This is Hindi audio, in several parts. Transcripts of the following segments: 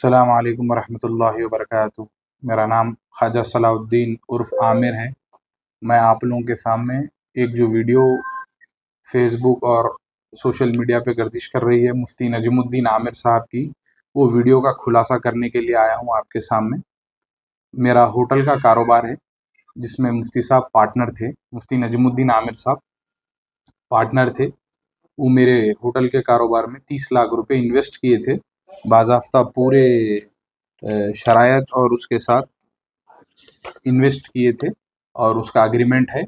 अस्सलाम वालेकुम वरहमतुल्लाहि वबरकातुहू। मेरा नाम ख्वाजा सलाउद्दीन उर्फ़ आमिर है। मैं आप लोगों के सामने एक जो वीडियो फ़ेसबुक और सोशल मीडिया पे गर्दिश कर रही है मुफ्ती नजमुद्दीन आमिर साहब की, वो वीडियो का खुलासा करने के लिए आया हूँ आपके सामने। मेरा होटल का कारोबार है जिसमें मुफ्ती साहब पार्टनर थे, मुफ्ती नजमुद्दीन आमिर साहब पार्टनर थे। वो मेरे होटल के कारोबार में 30 लाख रुपए इन्वेस्ट किए थे, बाज़ाफ्ता पूरे शरायत और उसके साथ इन्वेस्ट किए थे और उसका एग्रीमेंट है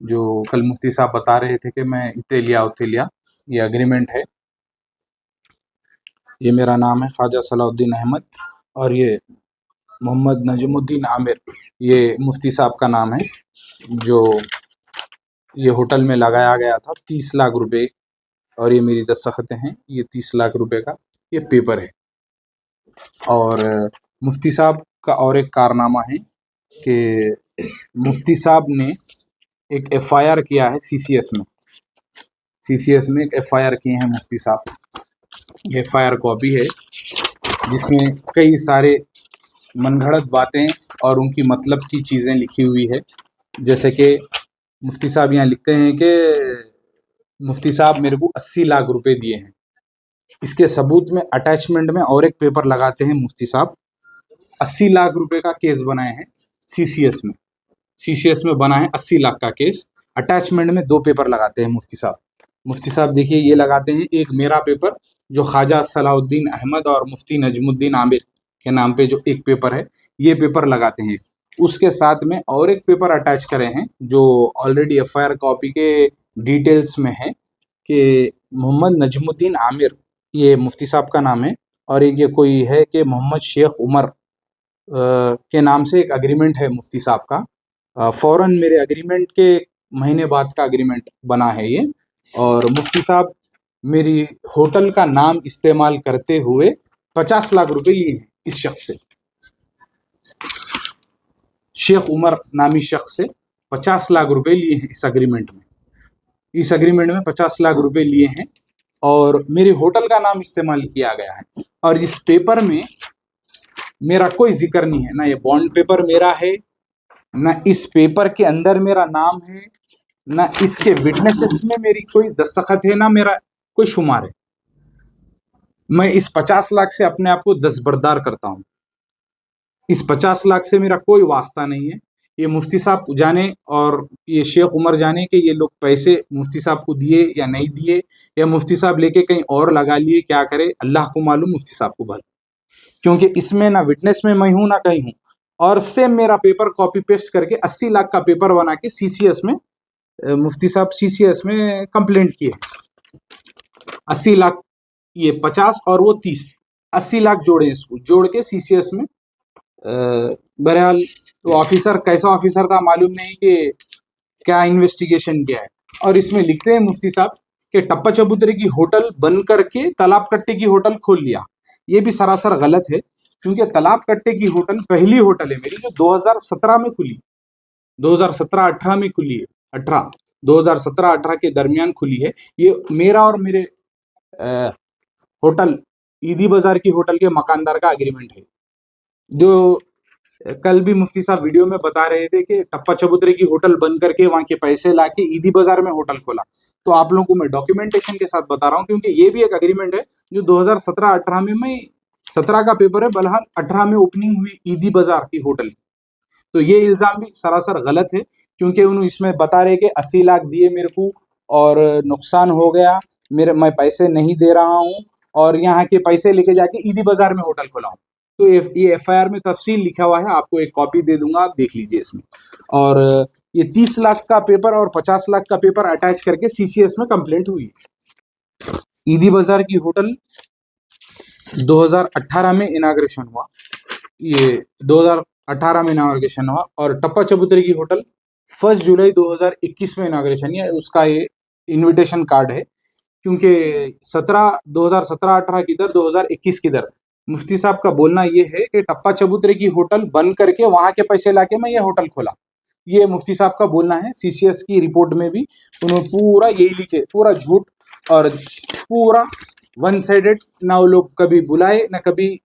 जो कल मुफ्ती साहब बता रहे थे कि मैं इतने लिया उतने लिया, ये एग्रीमेंट है। ये मेरा नाम है ख्वाजा सलाउद्दीन अहमद और ये मोहम्मद नजमुद्दीन आमिर, ये मुफ्ती साहब का नाम है। जो ये होटल में लगाया गया था 30 लाख रुपए और ये मेरी दस्तखतें हैं, ये 30 लाख रुपए का ये पेपर है। और मुफ्ती साहब का और एक कारनामा है कि मुफ्ती साहब ने एक एफआईआर किया है सीसीएस में एक एफआईआर किए हैं मुफ्ती साहब। ये एफआईआर कॉपी है जिसमें कई सारे मनगढ़ंत बातें और उनकी मतलब की चीज़ें लिखी हुई है। जैसे कि मुफ्ती साहब यहाँ लिखते हैं कि मुफ्ती साहब मेरे को 80 लाख रुपए दिए हैं। इसके सबूत में अटैचमेंट में और एक पेपर लगाते हैं मुफ्ती साहब। 80 लाख रुपए का केस बनाए हैं सीसीएस में बना है 80 लाख का केस। अटैचमेंट में 2 पेपर लगाते हैं मुफ्ती साहब देखिए ये लगाते हैं, एक मेरा पेपर जो ख्वाजा सलाउद्दीन अहमद और मुफ्ती नजमुद्दीन आमिर के नाम पे जो एक पेपर है, ये पेपर लगाते हैं। उसके साथ में और एक पेपर अटैच करे हैं जो ऑलरेडी एफआईआर कॉपी के डिटेल्स में है कि मोहम्मद नजमुद्दीन आमिर, ये मुफ्ती साहब का नाम है, और एक ये कोई है कि मोहम्मद शेख उमर के नाम से एक एग्रीमेंट है मुफ्ती साहब का। फ़ौरन मेरे एग्रीमेंट के महीने बाद का एग्रीमेंट बना है ये। और मुफ्ती साहब मेरी होटल का नाम इस्तेमाल करते हुए 50 लाख रुपए लिए हैं इस शख्स से, शेख उमर नामी शख्स से 50 लाख रुपए लिए हैं इस एग्रीमेंट में 50 लाख रुपए लिए हैं और मेरे होटल का नाम इस्तेमाल किया गया है। और इस पेपर में मेरा कोई जिक्र नहीं है, ना ये बॉन्ड पेपर मेरा है, ना इस पेपर के अंदर मेरा नाम है, ना इसके विटनेसेस में मेरी कोई दस्तखत है, ना मेरा कोई शुमार है। मैं इस 50 लाख से अपने आप को दस्तबरदार करता हूँ। इस 50 लाख से मेरा कोई वास्ता नहीं है। ये मुफ्ती साहब जाने और ये शेख उमर जाने के ये लोग पैसे मुफ्ती साहब को दिए या नहीं दिए, या मुफ्ती साहब लेके कहीं और लगा लिए, क्या करे अल्लाह को मालूम, मुफ्ती साहब को भला, क्योंकि इसमें ना विटनेस में मैं हूं ना कहीं हूं। और सेम मेरा पेपर कॉपी पेस्ट करके 80 लाख का पेपर बना के सीसीएस में मुफ्ती साहब सीसीएस में कंप्लेंट किए। 80 लाख, ये 50 और वो 30, 80 लाख जोड़े, इसको जोड़ के सीसीएस में बहरहाल तो ऑफिसर कैसा ऑफिसर था मालूम नहीं कि क्या इन्वेस्टिगेशन किया है। और इसमें लिखते हैं मुफ्ती साहब कि टप्पा चबूतरे की होटल बंद करके तालाब कट्टे की होटल खोल लिया। ये भी सरासर गलत है, क्योंकि तालाब कट्टे की होटल पहली होटल है मेरी जो 2017 में खुली, 2017-18 में खुली है, 2017-18 के दरमियान खुली है। ये मेरा और मेरे होटल ईदी बाजार की होटल के मकानदार का एग्रीमेंट है। जो कल भी मुफ्ती साहब वीडियो में बता रहे थे कि टप्पा चबूतरे की होटल बंद करके वहां के पैसे लाके ईदी बाजार में होटल खोला, तो आप लोगों को मैं डॉक्यूमेंटेशन के साथ बता रहा हूँ, क्योंकि ये भी एक एग्रीमेंट है जो 2017-18 में, मैं 17 का पेपर है, बहरहाल 18 में ओपनिंग हुई ईदी बाजार की होटल। तो ये इल्जाम भी सरासर गलत है, क्योंकि उन्होंने इसमें बता रहे कि 80 लाख दिए मेरे को और नुकसान हो गया, मैं पैसे नहीं दे रहा हूँ और यहाँ के पैसे लेके जाके ईदी बाजार में होटल खोला हूँ। तो ये एफआईआर में तफसील लिखा हुआ है, आपको एक कॉपी दे दूंगा, आप देख लीजिए इसमें। और ये 30 लाख का पेपर और 50 लाख का पेपर अटैच करके सीसीएस में कंप्लेंट हुई। ईदी बाजार की होटल 2018 में इनाग्रेशन हुआ, ये 2018 में इनाग्रेशन हुआ, और टप्पा चबूतरे की होटल 1 जुलाई 2021 में इनाग्रेशन हुआ। उसका ये इनविटेशन कार्ड है, क्योंकि 2017-18 की दर 2021 की दर। मुफ्ती साहब का बोलना ये है कि टप्पा चबूतरे की होटल बंद करके वहां के पैसे लाके मैं ये होटल खोला, ये मुफ्ती साहब का बोलना है। सीसीएस की रिपोर्ट में भी उन्होंने पूरा यही लिखे, पूरा झूठ और पूरा वन साइडेड, ना वो लोग कभी बुलाए ना कभी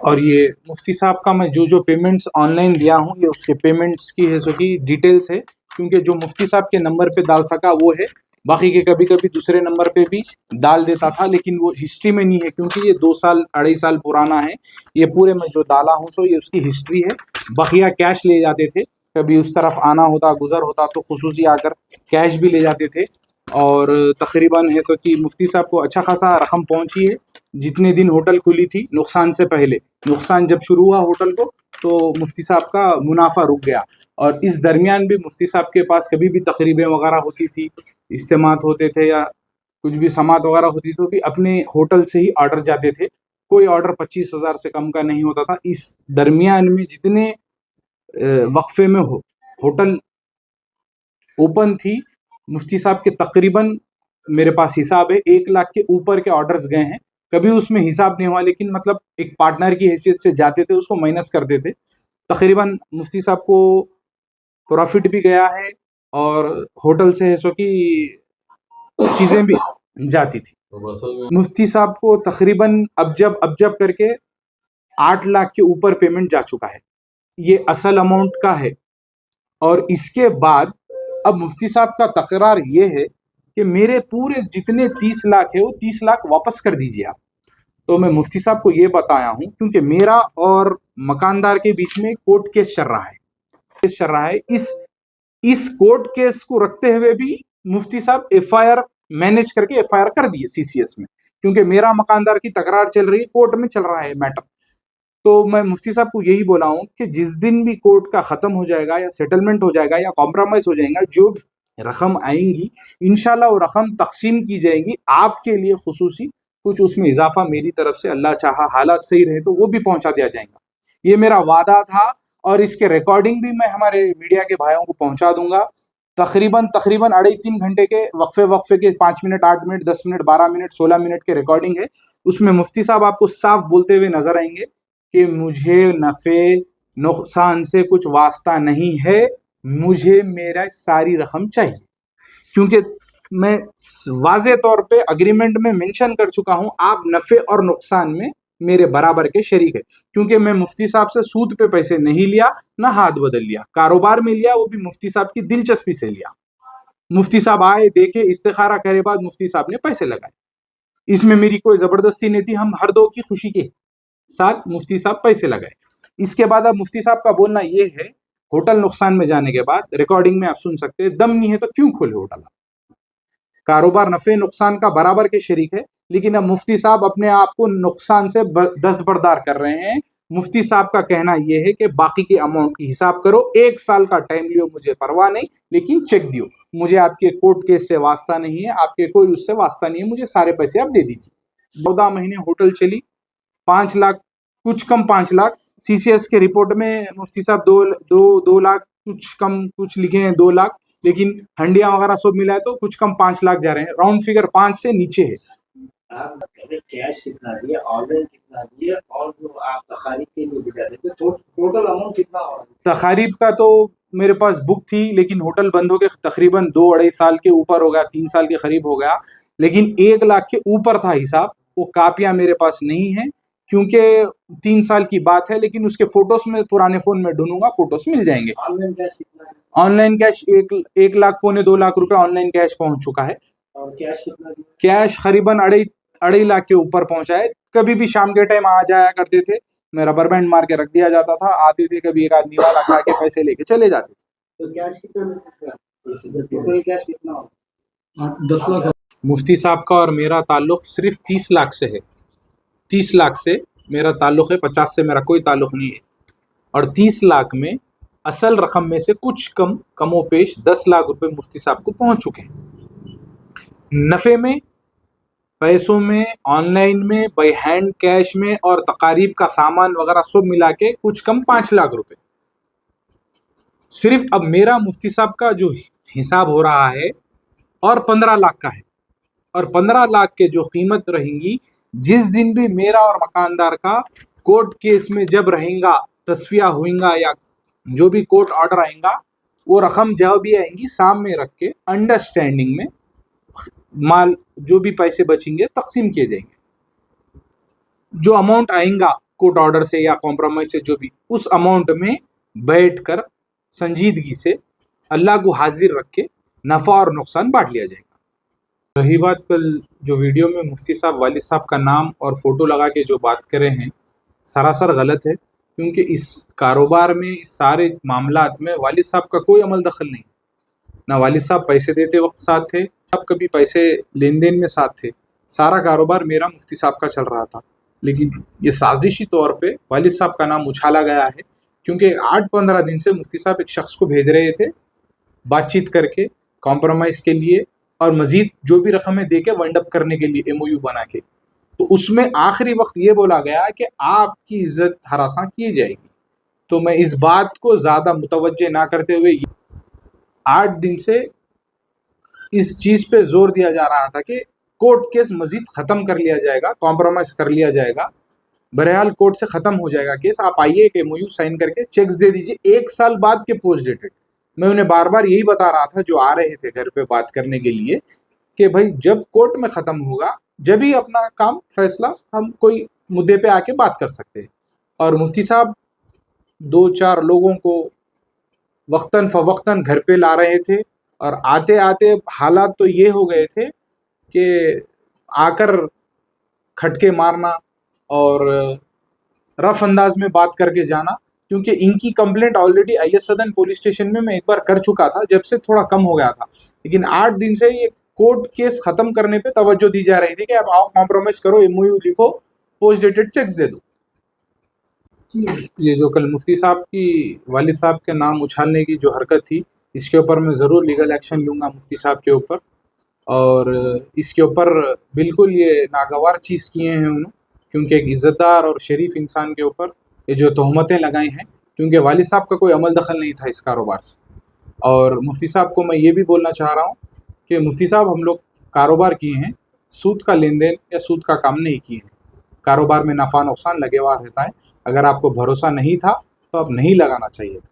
और ये मुफ्ती साहब का मैं जो पेमेंट्स ऑनलाइन लिया हूँ, ये उसके पेमेंट्स की है, सो की डिटेल्स है, क्योंकि जो मुफ्ती साहब के नंबर पे डाल सका वो है, बाकी के कभी कभी दूसरे नंबर पे भी डाल देता था, लेकिन वो हिस्ट्री में नहीं है, क्योंकि ये 2 साल 2.5 साल पुराना है। ये पूरे में जो डाला हूँ सो ये उसकी हिस्ट्री है। बकिया कैश ले जाते थे, कभी उस तरफ आना होता गुजर होता तो खुसूसी आकर कैश भी ले जाते थे। और तकरीबन है तो कि मुफ्ती साहब को अच्छा खासा रकम पहुंची है। जितने दिन होटल खुली थी नुकसान से पहले, नुकसान जब शुरू हुआ होटल को तो मुफ्ती साहब का मुनाफा रुक गया। और इस दरमियान भी मुफ्ती साहब के पास कभी भी तकरीबें वगैरह होती थी, इज्तिमात होते थे या कुछ भी समात वगैरह होती तो भी अपने होटल से ही ऑर्डर जाते थे। कोई ऑर्डर 25,000 से कम का नहीं होता था। इस दरमियान में जितने वक्फे में होटल ओपन थी, मुफ्ती साहब के तकरीबन मेरे पास हिसाब है 1 लाख के ऊपर के ऑर्डर्स गए हैं। कभी उसमें हिसाब नहीं हुआ, लेकिन मतलब एक पार्टनर की हैसियत से जाते थे, उसको माइनस करते थे। तकरीबन मुफ्ती साहब को प्रॉफिट भी गया है और होटल से है सो की चीज़ें भी जाती थी। मुफ्ती साहब को तकरीबन अब जब करके 8 लाख के ऊपर पेमेंट जा चुका है। ये असल अमाउंट का है। और इसके बाद अब मुफ्ती साहब का तकरार ये है कि मेरे पूरे जितने 30 लाख है वो 30 लाख वापस कर दीजिए आप। तो मैं मुफ्ती साहब को ये बताया हूँ, क्योंकि मेरा और मकानदार के बीच में कोर्ट केस चल रहा है। इस कोर्ट केस को रखते हुए भी मुफ्ती साहब एफआईआर मैनेज करके एफआईआर कर दिए सीसीएस में, क्योंकि मेरा मकानदार की तकरार चल रही है, कोर्ट में चल रहा है मैटर। तो मैं मुफ्ती साहब को यही बोला हूँ कि जिस दिन भी कोर्ट का ख़त्म हो जाएगा या सेटलमेंट हो जाएगा या कॉम्प्रोमाइज़ हो जाएगा, जो रकम आएंगी इंशाल्लाह वो रकम तकसीम की जाएगी आपके लिए खुसूसी, कुछ उसमें इजाफा मेरी तरफ से अल्लाह चाहा हालात सही रहे तो वो भी पहुंचा दिया जाएगा। ये मेरा वादा था और इसके रिकॉर्डिंग भी मैं हमारे मीडिया के भाइयों को पहुंचा दूंगा। तकरीबन 2.5-3 घंटे के वक्फे के 5 minute, 8 minute, 10 minute, 12 minute, 16 minute के रिकॉर्डिंग है। उसमें मुफ्ती साहब आपको साफ बोलते हुए नजर आएंगे कि मुझे नफ़े नुकसान से कुछ वास्ता नहीं है, मुझे मेरा सारी रकम चाहिए। क्योंकि मैं वाज़े तौर पे अग्रीमेंट में मेंशन कर चुका हूं, आप नफ़े और नुकसान में मेरे बराबर के शरीक है। क्योंकि मैं मुफ्ती साहब से सूद पे पैसे नहीं लिया, ना हाथ बदल लिया, कारोबार में लिया वो भी मुफ्ती साहब की दिलचस्पी से लिया। मुफ्ती साहब आए, देखे, इस्तिखारा करे, बाद मुफ्ती साहब ने पैसे लगाए। इसमें मेरी कोई जबरदस्ती नहीं थी, हम हर दो की खुशी के साथ मुफ्ती साहब पैसे लगाए। इसके बाद अब मुफ्ती साहब का बोलना ये है, होटल नुकसान में जाने के बाद रिकॉर्डिंग में आप सुन सकते हैं, दम नहीं है तो क्यों खोले होटल। कारोबार नफे नुकसान का बराबर के शरीक है, लेकिन अब मुफ्ती साहब अपने आप को नुकसान से दस्तबरदार कर रहे हैं। मुफ्ती साहब का कहना यह है कि बाकी के अमाउंट की हिसाब करो, 1 साल का टाइम लियो, मुझे परवाह नहीं, लेकिन चेक दियो, मुझे आपके कोर्ट केस से वास्ता नहीं है, आपके कोई उससे वास्ता नहीं है, मुझे सारे पैसे आप दे दीजिए। 14 महीने होटल चली, 5 लाख कुछ कम 5 लाख सीसीएस के रिपोर्ट में मुफ्ती साहब 2 लाख कुछ कम कुछ लिखे हैं 2 लाख, लेकिन हंडिया वगैरह सब मिला है तो कुछ कम 5 लाख जा रहे हैं। राउंड फिगर 5 से नीचे है। आप कैश कितना दिए, ऑनलाइन कितना दिए, और जो आप तकारीब के लिए भेजा देते टोटल अमाउंट कितना हो रहा है? तकारीब का तो मेरे पास बुक थी, लेकिन होटल बंद हो गए, तकरीबन 2-2.5 साल के ऊपर हो गया, 3 साल के करीब हो गया, लेकिन 1 लाख के ऊपर था हिसाब। वो कापियां मेरे पास नहीं है क्योंकि 3 साल की बात है, लेकिन उसके फोटोज में पुराने फोन में ढूंढूंगा, फोटोज मिल जाएंगे। ऑनलाइन कैश कितना है? ऑनलाइन कैश 1 लाख पौने 2 लाख रुपए ऑनलाइन कैश पहुंच चुका है। और कैश कितना दिया? कैश करीबन 2.5 लाख के ऊपर पहुंचा है। कभी भी शाम के टाइम आ जाया करते थे, मैं रबर बैंड मार के रख दिया जाता था, आते थे, कभी एक आदमी वाला खा के पैसे लेके चले जाते थे। तो कैश कितना टोटल कैश कितना हो? 10 लाख। मुफ्ती साहब का और मेरा ताल्लुक सिर्फ 30 लाख से है। 30 लाख से मेरा ताल्लुक है, 50 से मेरा कोई ताल्लुक नहीं है। और 30 लाख में असल रकम में से कुछ कमो पेश 10 लाख रुपए मुफ्ती साहब को पहुंच चुके हैं। नफ़े में, पैसों में, ऑनलाइन में, बाई हैंड कैश में और तकारीब का सामान वगैरह सब मिला के कुछ कम 5 लाख रुपए। सिर्फ अब मेरा मुफ्ती साहब का जो हिसाब हो रहा है और 15 लाख का है, और 15 लाख के जो कीमत रहेंगी, जिस दिन भी मेरा और मकानदार का कोर्ट केस में जब रहेगा, तस्फिया होगा या जो भी कोर्ट ऑर्डर आएगा, वो रकम जब भी आएंगी सामने रख के अंडरस्टैंडिंग में माल जो भी पैसे बचेंगे तकसीम किए जाएंगे। जो अमाउंट आएगा कोर्ट ऑर्डर से या कॉम्प्रोमाइज से जो भी, उस अमाउंट में बैठकर संजीदगी से अल्लाह को हाजिर रख के नफ़ा और नुकसान बांट लिया जाएगा। रही बात कल जो वीडियो में मुफ्ती साहब वालिद साहब का नाम और फ़ोटो लगा के जो बात करे हैं, सरासर गलत है, क्योंकि इस कारोबार में, इस सारे मामलात में वालिद साहब का कोई अमल दखल नहीं। ना वालिद साहब पैसे देते वक्त साथ थे, साहब कभी पैसे लेन देन में साथ थे। सारा कारोबार मेरा मुफ्ती साहब का चल रहा था, लेकिन ये साजिशी तौर पे वालिद साहब का नाम उछाला गया है, क्योंकि 8-15 दिन से मुफ्ती साहब एक शख्स को भेज रहे थे बातचीत करके, कॉम्प्रोमाइज़ के लिए और मज़ीद जो भी रकमें दे के वाइंड अप करने के लिए MOU बना के। तो उसमें आखिरी वक्त ये बोला गया कि आपकी इज्जत हरासा की जाएगी। तो मैं इस बात को ज़्यादा मुतवज्जे ना करते हुए 8 दिन से इस चीज़ पे जोर दिया जा रहा था कि कोर्ट केस मज़ीद ख़त्म कर लिया जाएगा, कॉम्प्रोमाइज़ कर लिया जाएगा, बहरहाल कोर्ट से ख़त्म हो जाएगा केस, आप आइए एक MOU साइन करके चेक्स दे दीजिए 1 साल बाद के पोस्ट डेटेड। मैं उन्हें बार बार यही बता रहा था जो आ रहे थे घर पे बात करने के लिए कि भाई जब कोर्ट में ख़त्म होगा, जब ही अपना काम फैसला हम कोई मुद्दे पे आके बात कर सकते हैं। और मुफ्ती साहब 2-4 लोगों को वक्तन फ़वक्तन घर पे ला रहे थे, और आते आते हालात तो ये हो गए थे कि आकर खटके मारना और रफ अंदाज में बात करके जाना, क्योंकि इनकी कंप्लेंट ऑलरेडी IS सदन पुलिस स्टेशन में मैं एक बार कर चुका था, जब से थोड़ा कम हो गया था। लेकिन 8 दिन से ये कोर्ट केस ख़त्म करने पे तवज्जो दी जा रही थी कि अब आओ कॉम्प्रोमाइज़ करो, MOU लिखो, पोस्ट डेटेड चेक्स दे दो। ये जो कल मुफ्ती साहब की वालिद साहब के नाम उछालने की जो हरकत थी, इसके ऊपर मैं ज़रूर लीगल एक्शन लूँगा मुफ्ती साहब के ऊपर, और इसके ऊपर बिल्कुल ये नागवार चीज़ किए हैं उन्होंने, क्योंकि एक इज़्ज़तदार और शरीफ इंसान के ऊपर ये जो तोहमतें लगाई हैं, क्योंकि वालिद साहब का कोई अमल दखल नहीं था इस कारोबार से। और मुफ्ती साहब को मैं ये भी बोलना चाह रहा हूँ कि मुफ्ती साहब, हम लोग कारोबार किए हैं, सूद का लेन देन या सूद का काम नहीं किए हैं। कारोबार में नफ़ा नुकसान लगे हुआ रहता है। अगर आपको भरोसा नहीं था तो अब नहीं लगाना चाहिए था।